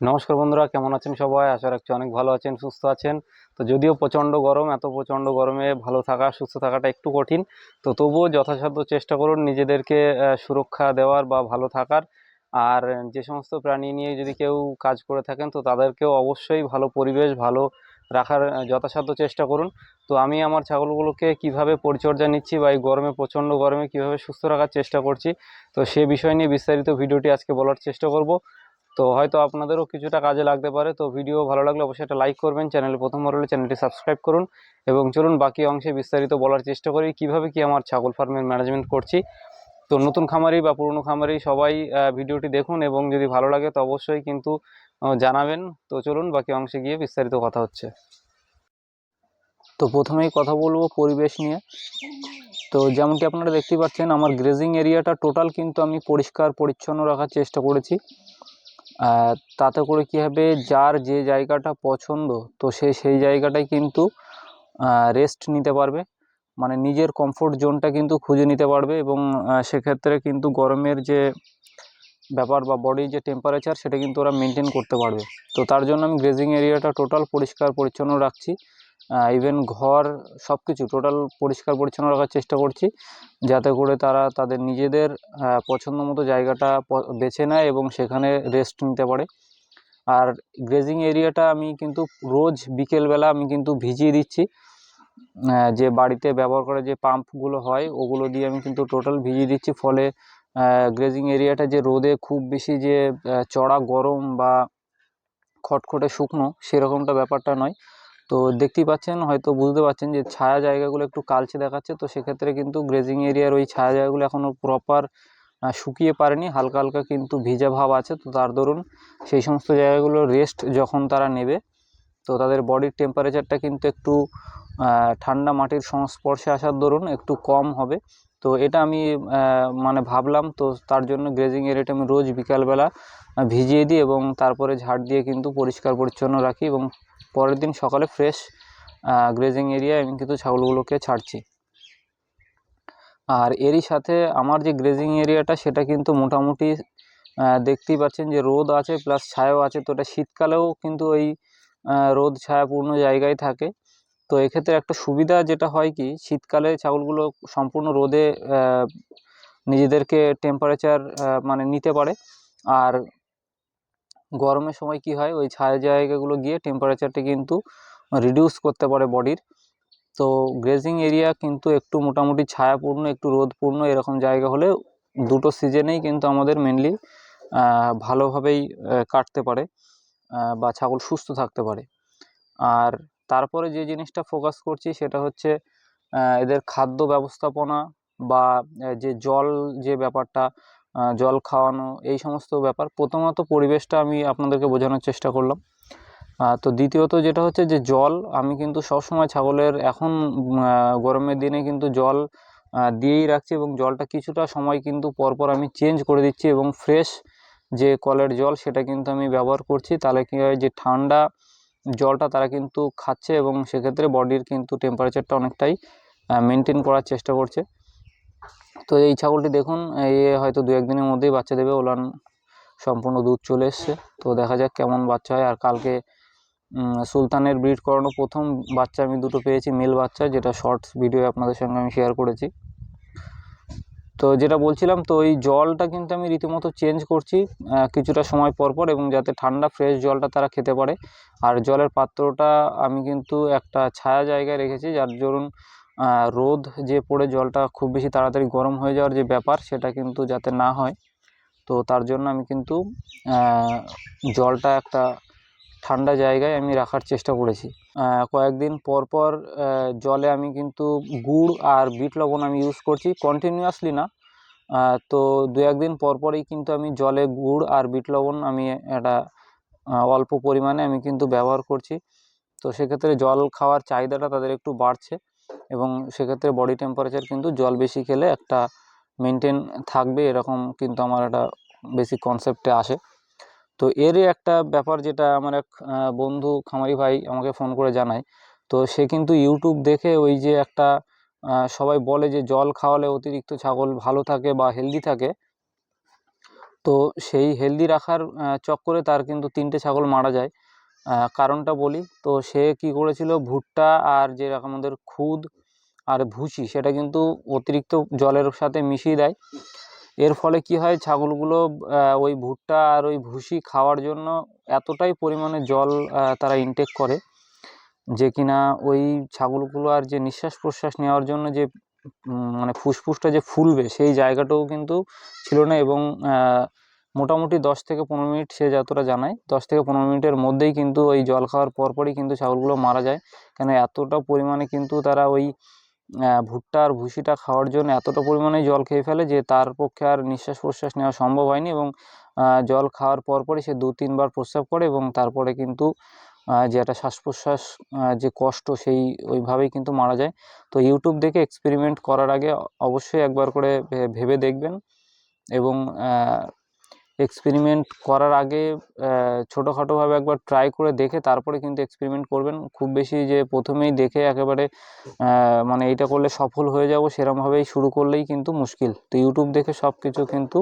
নমস্কার বন্ধুরা, কেমন আছেন সবাই? আশা রাখছি অনেক ভালো আছেন, সুস্থ আছেন। তো যদিও প্রচণ্ড গরম, এত প্রচণ্ড গরমে ভালো থাকা সুস্থ থাকাটা একটু কঠিন। তো তবুও যথাসাধ্য চেষ্টা করুন নিজেদেরকে সুরক্ষা দেওয়ার বা ভালো থাকার। আর যে সমস্ত প্রাণী নিয়ে যদি কেউ কাজ করে থাকেন তো তাদেরকেও অবশ্যই ভালো পরিবেশ ভালো রাখার যথাসাধ্য চেষ্টা করুন। তো আমি আমার ছাগলগুলোকে কিভাবে পরিচর্যা নিচ্ছি বা এই গরমে প্রচণ্ড গরমে কিভাবে সুস্থ রাখার চেষ্টা করছি, তো সে বিষয় নিয়ে বিস্তারিত ভিডিওটি আজকে বলার চেষ্টা করব। তো হয়তো আপনাদেরও কিছুটা কাজে লাগতে পারে। তো ভিডিও ভালো লাগলে অবশ্যই একটা লাইক করবেন, চ্যানেলে প্রথমবার হলে চ্যানেলটি সাবস্ক্রাইব করুন। এবং চলুন বাকি অংশে বিস্তারিত বলার চেষ্টা করি কিভাবে কি আমার ছাগল ফার্মের ম্যানেজমেন্ট করছি। তো নতুন খামারি বা পুরনো খামারি সবাই ভিডিওটি দেখুন এবং যদি ভালো লাগে তো অবশ্যই কিন্তু জানাবেন। তো চলুন বাকি অংশে গিয়ে বিস্তারিত কথা হচ্ছে। তো প্রথমেই কথা বলবো পরিবেশ নিয়ে। তো যেমনটি আপনারা দেখতে পাচ্ছেন আমার গ্রেজিং এরিয়াটা টোটাল কিন্তু আমি পরিষ্কার পরিচ্ছন্ন রাখার চেষ্টা করেছি। তাতে করে কী হবে, যার যে জায়গাটা পছন্দ তো সে সেই জায়গাটায় কিন্তু রেস্ট নিতে পারবে, মানে নিজের কমফোর্ট জোনটা কিন্তু খুঁজে নিতে পারবে। এবং সেক্ষেত্রে কিন্তু গরমের যে ব্যাপার বা বডির যে টেম্পারেচার সেটা কিন্তু ওরা মেনটেন করতে পারবে। তো তার জন্য আমি গ্রেজিং এরিয়াটা টোটাল পরিষ্কার পরিচ্ছন্ন রাখছি। ইভেন ঘর সব কিছু টোটাল পরিষ্কার পরিচ্ছন্ন রাখার চেষ্টা করছি, যাতে করে তারা তাদের নিজেদের পছন্দ মতো জায়গাটা বেছে নেয় এবং সেখানে রেস্ট নিতে পারে। আর গ্রেজিং এরিয়াটা আমি কিন্তু রোজ বিকেলবেলা আমি কিন্তু ভিজিয়ে দিচ্ছি। যে বাড়িতে ব্যবহার করে যে পাম্পগুলো হয় ওগুলো দিয়ে আমি কিন্তু টোটাল ভিজিয়ে দিচ্ছি। ফলে গ্রেজিং এরিয়াটা যে রোদে খুব বেশি যে চড়া গরম বা খটখটে শুকনো সেরকমটা ব্যাপারটা নয়। তো দেখতেই পাচ্ছেন, হয়তো বুঝতে পারছেন যে ছায়া জায়গাগুলো একটু কালচে দেখাচ্ছে। তো সেক্ষেত্রে কিন্তু গ্রেজিং এরিয়ার ওই ছায়া জায়গাগুলো এখনও প্রপার শুকিয়ে পারেনি, হালকা হালকা কিন্তু ভিজা ভাব আছে। তো তার দরুন সেই সমস্ত জায়গাগুলো রেস্ট যখন তারা নেবে তো তাদের বডির টেম্পারেচারটা কিন্তু একটু ঠান্ডা মাটির সংস্পর্শে আসার দরুন একটু কম হবে। তো এটা আমি মানে ভাবলাম, তো তার জন্য গ্রেজিং এরিয়াটা আমি রোজ বিকালবেলা ভিজিয়ে দিই এবং তারপরে ঝাড় দিয়ে কিন্তু পরিষ্কার পরিচ্ছন্ন রাখি এবং পরের দিন সকালে ফ্রেশ গ্রেজিং এরিয়ায় আমি কিন্তু ছাগলগুলোকে ছাড়ছি। আর এরই সাথে আমার যে গ্রেজিং এরিয়াটা সেটা কিন্তু মোটামুটি দেখতেই পাচ্ছেন যে রোদ আছে প্লাস ছায়াও আছে। তো এটা শীতকালেও কিন্তু ওই রোদ ছায়াপূর্ণ জায়গায় থাকে। তো এক্ষেত্রে একটা সুবিধা যেটা হয় কি, শীতকালে ছাগলগুলো সম্পূর্ণ রোদে নিজেদেরকে টেম্পারেচার মানে নিতে পারে। আর গরমের সময় কি হয়, ওই ছায়া জায়গাগুলো গিয়ে টেম্পারেচারটা কিন্তু রিডিউস করতে পারে বডির। তো গ্রেজিং এরিয়া কিন্তু একটু মোটামুটি ছায়াপূর্ণ একটু রোদপূর্ণ এরকম জায়গা হলে দুটো সিজনেই কিন্তু আমাদের মেনলি ভালোভাবেই কাটতে পারে বা ছাগল সুস্থ থাকতে পারে। আর তারপরে যে জিনিসটা ফোকাস করছি সেটা হচ্ছে এদের খাদ্য ব্যবস্থাপনা বা যে জল যে ব্যাপারটা, জল খাওয়ানো এই সমস্ত ব্যাপার। প্রথমত পরিবেশটা আমি আপনাদেরকে বোঝানোর চেষ্টা করলাম। তো দ্বিতীয়ত যেটা হচ্ছে যে জল আমি কিন্তু সবসময় ছাগলের এখন গরমের দিনে কিন্তু জল দিয়েই রাখছি এবং জলটা কিছুটা সময় কিন্তু পরপর আমি চেঞ্জ করে দিচ্ছি এবং ফ্রেশ যে কলের জল সেটা কিন্তু আমি ব্যবহার করছি। তাহলে কী হয়, যে ঠান্ডা জলটা তারা কিন্তু খাচ্ছে এবং সেক্ষেত্রে বডির কিন্তু টেম্পারেচারটা অনেকটাই মেনটেন করার চেষ্টা করছে। তো এই ছাগলটি দেখুন, হয়তো 2-1 দিনের মধ্যেই বাচ্চা দেবে, ওলান সম্পূর্ণ দুধ চলে এসছে। তো দেখা যাক কেমন বাচ্চা হয়। আর কালকে সুলতানের ব্রিড করানো প্রথম বাচ্চা আমি দুটো পেয়েছি, মেল বাচ্চা, যেটা শর্টস ভিডিও আপনাদের সঙ্গে আমি শেয়ার করেছি। তো যেটা বলছিলাম, তো এই জলটা কিন্তু আমি রীতিমতো চেঞ্জ করছি কিছুটা সময় পরপর, এবং যাতে ঠান্ডা ফ্রেশ জলটা তারা খেতে পারে। আর জলের পাত্রটা আমি কিন্তু একটা ছায়া জায়গায় রেখেছি, যার দরুন রোদ যে পড়ে জলটা খুব বেশি তাড়াতাড়ি গরম হয়ে যাওয়ার যে ব্যাপার সেটা কিন্তু যাতে না হয়। তো তার জন্য আমি কিন্তু জলটা একটা ঠান্ডা জায়গায় আমি রাখার চেষ্টা করেছি। কয়েকদিন পর পর জলে আমি কিন্তু গুড় আর বিট লবণ আমি ইউজ করছি, কন্টিনিউয়াসলি না। তো 2-1 দিন পর পরই কিন্তু আমি জলে গুড় আর বিট লবণ আমি একটা অল্প পরিমাণে আমি কিন্তু ব্যবহার করছি। তো সেক্ষেত্রে জল খাওয়ার চাহিদাটা তাদের একটু বাড়ছে এবং সেক্ষেত্রে বডি টেম্পারেচার কিন্তু জল বেশি খেলে একটা মেনটেন থাকবে, এরকম কিন্তু আমার একটা বেসিক কনসেপ্টে আসে। তো এরই একটা ব্যাপার, যেটা আমার এক বন্ধু খামারি ভাই আমাকে ফোন করে জানায়। তো সে কিন্তু ইউটিউব দেখে ওই যে একটা সবাই বলে যে জল খাওয়ালে অতিরিক্ত ছাগল ভালো থাকে বা হেলদি থাকে। তো সেই হেলদি রাখার চক্করে তার কিন্তু 3টে ছাগল মারা যায়। কারণটা বলি, তো সে কি করেছিল, ভুট্টা আর যে আমাদের খুদ আর ভুসি সেটা কিন্তু অতিরিক্ত জলের সাথে মিশিয়ে দেয়। এর ফলে কি হয়, ছাগলগুলো ওই ভুট্টা আর ওই ভুসি খাওয়ার জন্য এতটাই পরিমাণে জল তারা ইনটেক করে যে কিনা ওই ছাগলগুলো আর যে নিঃশ্বাস প্রশ্বাস নেওয়ার জন্য যে মানে ফুসফুসটা যে ফুলবে সেই জায়গাটাও কিন্তু ছিল না। এবং মোটামুটি 10 থেকে 15 মিনিট, সে যতটা জানায় 10 থেকে 15 মিনিটের মধ্যেই কিন্তু ওই জল খাওয়ার পরপরই কিন্তু ছাগলগুলো মারা যায়। কেন এতটা পরিমাণে কিন্তু তারা ওই ভুট্টা আর ভুসিটা খাওয়ার জন্য এতটা পরিমাণে জল খেয়ে ফেলে যে তার পক্ষে আর নিঃশ্বাস প্রশ্বাস নেওয়া সম্ভব হয়নি। এবং জল খাওয়ার পরপরই সে 2-3 বার প্রস্রাব করে এবং তারপরে কিন্তু যে একটা শ্বাস প্রশ্বাস যে কষ্ট সেই ওইভাবেই কিন্তু মারা যায়। তো ইউটিউব দেখে এক্সপেরিমেন্ট করার আগে অবশ্যই একবার করে ভেবে দেখবেন। এবং এক্সপেরিমেন্ট করার আগে ছোটোখাটোভাবে একবার ট্রাই করে দেখে তারপরে কিন্তু এক্সপেরিমেন্ট করবেন। খুব বেশি যে প্রথমেই দেখে একেবারে মানে এইটা করলে সফল হয়ে যাব সেরকমভাবেই শুরু করলেই কিন্তু মুশকিল। তো ইউটিউব দেখে সব কিছু কিন্তু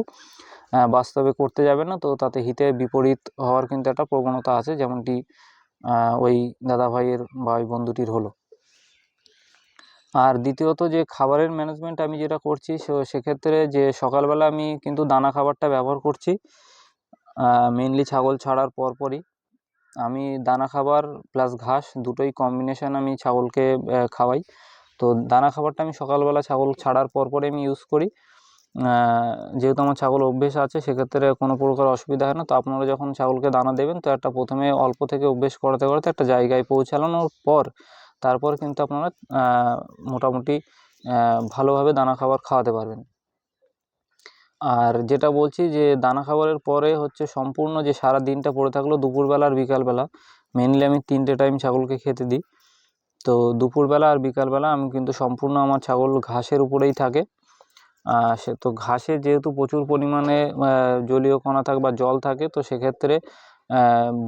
বাস্তবে করতে যাবে না, তো তাতে হিতে বিপরীত হওয়ার কিন্তু একটা প্রবণতা আছে, যেমনটি ওই দাদা ভাইয়ের বা ওই বন্ধুটির হলো। আর দ্বিতীয়ত যে খাবারের ম্যানেজমেন্ট আমি যেটা করছি, সেক্ষেত্রে যে সকালবেলা আমি কিন্তু দানা খাবারটা ব্যবহার করছি। মেনলি ছাগল ছাড়ার পরপরই আমি দানা খাবার প্লাস ঘাস দুটোই কম্বিনেশন আমি ছাগলকে খাওয়াই। তো দানা খাবারটা আমি সকালবেলা ছাগল ছাড়ার পরপরই আমি ইউজ করি। যেহেতু আমার ছাগল অভ্যেস আছে সেক্ষেত্রে কোনো প্রকার অসুবিধা হয় না। তো আপনারা যখন ছাগলকে দানা দেবেন, তো একটা প্রথমে অল্প থেকে অভ্যেস করাতে করাতে একটা জায়গায় পৌঁছানোর পর তারপর কিন্তু আপনারা মোটামুটি ভালোভাবে দানা খাবার খাওয়াতে পারবেন। আর যেটা বলছি যে দানা খাবারের পরে হচ্ছে সম্পূর্ণ যে সারা দিনটা পড়ে থাকলো দুপুরবেলা আর বিকালবেলা, মেনলি আমি 3টে টাইম ছাগলকে খেতে দিই। তো দুপুরবেলা আর বিকালবেলা আমি কিন্তু সম্পূর্ণ আমার ছাগল ঘাসের উপরেই থাকে। সে তো ঘাসে যেহেতু প্রচুর পরিমাণে জলীয় কণা থাকে বা জল থাকে, তো সেক্ষেত্রে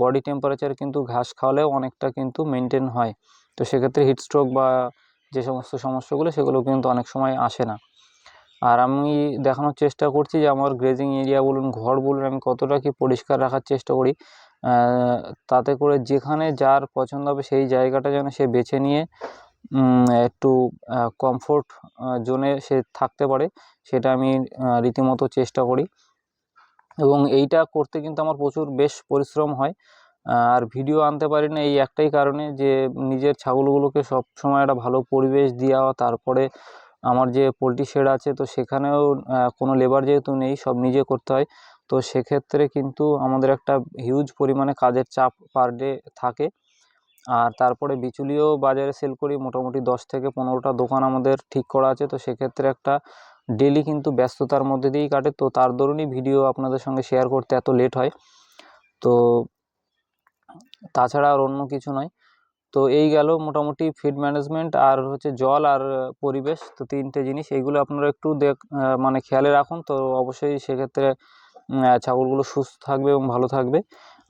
বডি টেম্পারেচার কিন্তু ঘাস খাওয়ালেও অনেকটা কিন্তু মেনটেন হয়। তো সেক্ষেত্রে হিটস্ট্রোক বা যে সমস্ত সমস্যাগুলো সেগুলো কিন্তু অনেক সময় আসে না। আর আমি দেখানোর চেষ্টা করছি যে আমার গ্রেজিং এরিয়া বলুন, ঘর বলুন, আমি কতটা কি পরিষ্কার রাখার চেষ্টা করি, তাতে করে যেখানে যার পছন্দ হবে সেই জায়গাটা যেন সে বেছে নিয়ে একটু কমফোর্ট জোনে সে থাকতে পারে, সেটা আমি রীতিমতো চেষ্টা করি। এবং এইটা করতে কিন্তু আমার প্রচুর বেশ পরিশ্রম হয়। আর ভিডিও আনতে পারি না এই একটাই কারণে, যে নিজের ছাগলগুলোকে সব সময় একটা ভালো পরিবেশ দেওয়া, তারপরে আমার যে পোলট্রি শেড আছে তো সেখানেও কোনো লেবার যেহেতু নেই, সব নিজে করতে হয়। তো সেক্ষেত্রে কিন্তু আমাদের একটা হিউজ পরিমাণে কাজের চাপ পার ডে থাকে। আর তারপরে বিচুলিও বাজারে সেল করি, মোটামুটি 10 থেকে 15টা দোকান আমাদের ঠিক করা আছে। তো সেক্ষেত্রে একটা ডেলি কিন্তু ব্যস্ততার মধ্যে দিয়েই কাটে। তো তার দরুনই ভিডিও আপনাদের সঙ্গে শেয়ার করতে এত লেট হয়। তো তাছাড়া আর অন্য কিছু নয়। তো এই গেল মোটামুটি ফিড ম্যানেজমেন্ট আর হচ্ছে জল আর পরিবেশ, তো 3টে জিনিস, এইগুলো আপনারা একটু মানে খেয়ালে রাখুন। তো অবশ্যই সেক্ষেত্রে ছাগলগুলো সুস্থ থাকবে এবং ভালো থাকবে।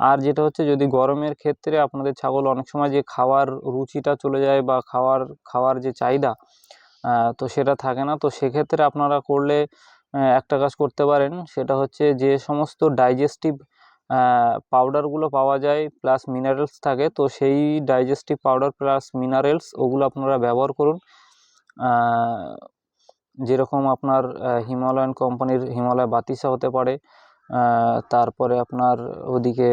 আর যেটা হচ্ছে, যদি গরমের ক্ষেত্রে আপনাদের ছাগল অনেক সময় যে খাওয়ার রুচিটা চলে যায় বা খাওয়ার যে চাহিদা তো সেটা থাকে না, তো সেক্ষেত্রে আপনারা করলে একটা কাজ করতে পারেন, সেটা হচ্ছে যে সমস্ত ডাইজেস্টিভ পাউডারগুলো পাওয়া যায় প্লাস মিনারেলস থাকে, তো সেই ডাইজেস্টিভ পাউডার প্লাস মিনারেলস ওগুলো আপনারা ব্যবহার করুন। যেরকম আপনার হিমালয়ান কোম্পানির হিমালয় বাতিসা হতে পারে, তারপরে আপনার ওদিকে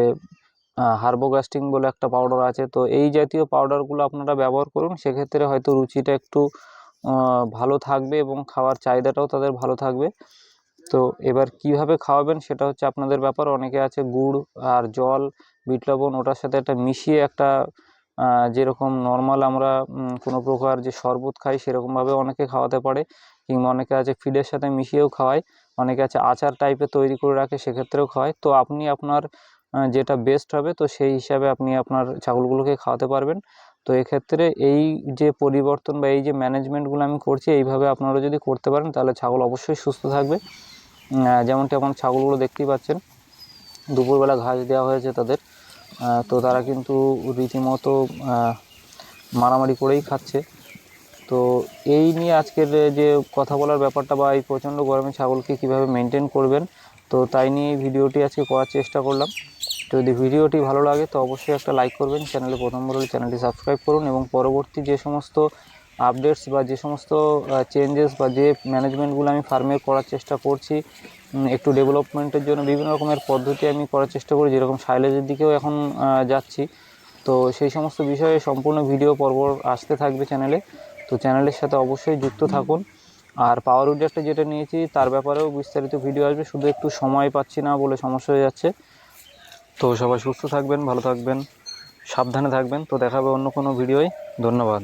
হার্বোগাস্টিং বলে একটা পাউডার আছে। তো এই জাতীয় পাউডারগুলো আপনারা ব্যবহার করুন, সেক্ষেত্রে হয়তো রুচিটা একটু ভালো থাকবে এবং খাওয়ার চাহিদাটাও তাদের ভালো থাকবে। তো এবার কিভাবে খাওয়াবেন সেটা হচ্ছে আপনাদের ব্যাপার। অনেকে আছে গুড় আর জল, বিট লবণ ওটার সাথে একটা মিশিয়ে একটা যেরকম নর্মাল আমরা কোনো প্রকার যে শরবত খাই সেরকমভাবে অনেকে খাওয়াতে পারে, কিংবা অনেকে আছে ফিডের সাথে মিশিয়েও খাওয়ায়, অনেকে আছে আচার টাইপের তৈরি করে রাখে সেক্ষেত্রেও খাওয়ায়। তো আপনি আপনার যেটা বেস্ট হবে তো সেই হিসাবে আপনি আপনার ছাগলগুলোকে খাওয়াতে পারবেন। তো এক্ষেত্রে এই যে পরিবর্তন বা এই যে ম্যানেজমেন্টগুলো আমি করছি, এইভাবে আপনারা যদি করতে পারেন তাহলে ছাগল অবশ্যই সুস্থ থাকবে। যেমনটি এখন ছাগলগুলো দেখতেই পাচ্ছেন, দুপুরবেলা ঘাস দেওয়া হয়েছে তাদের, তো তারা কিন্তু রীতিমতো মারামারি করেই খাচ্ছে। তো এই নিয়ে আজকের যে কথা বলার ব্যাপারটা, বা এই প্রচণ্ড গরমে ছাগলকে কীভাবে মেনটেন করবেন, তো তাই নিয়ে এই ভিডিওটি আজকে করার চেষ্টা করলাম। যদি ভিডিওটি ভালো লাগে তো অবশ্যই একটা লাইক করবেন, চ্যানেলে প্রথমবার হলে চ্যানেলটি সাবস্ক্রাইব করুন এবং পরবর্তী যে সমস্ত আপডেটস বা যে সমস্ত চেঞ্জেস বা যে ম্যানেজমেন্টগুলো আমি ফার্মের করার চেষ্টা করছি, একটু ডেভেলপমেন্টের জন্য বিভিন্ন রকমের পদ্ধতি আমি করার চেষ্টা করি, যেরকম সাইলেজের দিকেও এখন যাচ্ছি। তো সেই সমস্ত বিষয়ে সম্পূর্ণ ভিডিও পর্ব আসতে থাকবে চ্যানেলে। তো চ্যানেলের সাথে অবশ্যই যুক্ত থাকুন। আর পাওয়ার উইডারটা যেটা নিয়েছি তার ব্যাপারেও বিস্তারিত ভিডিও আসবে, শুধু একটু সময় পাচ্ছি না বলে সমস্যা হয়ে যাচ্ছে। তো সবাই সুস্থ থাকবেন, ভালো থাকবেন, সাবধানে থাকবেন। তো দেখা হবে অন্য কোনো ভিডিওয়। ধন্যবাদ।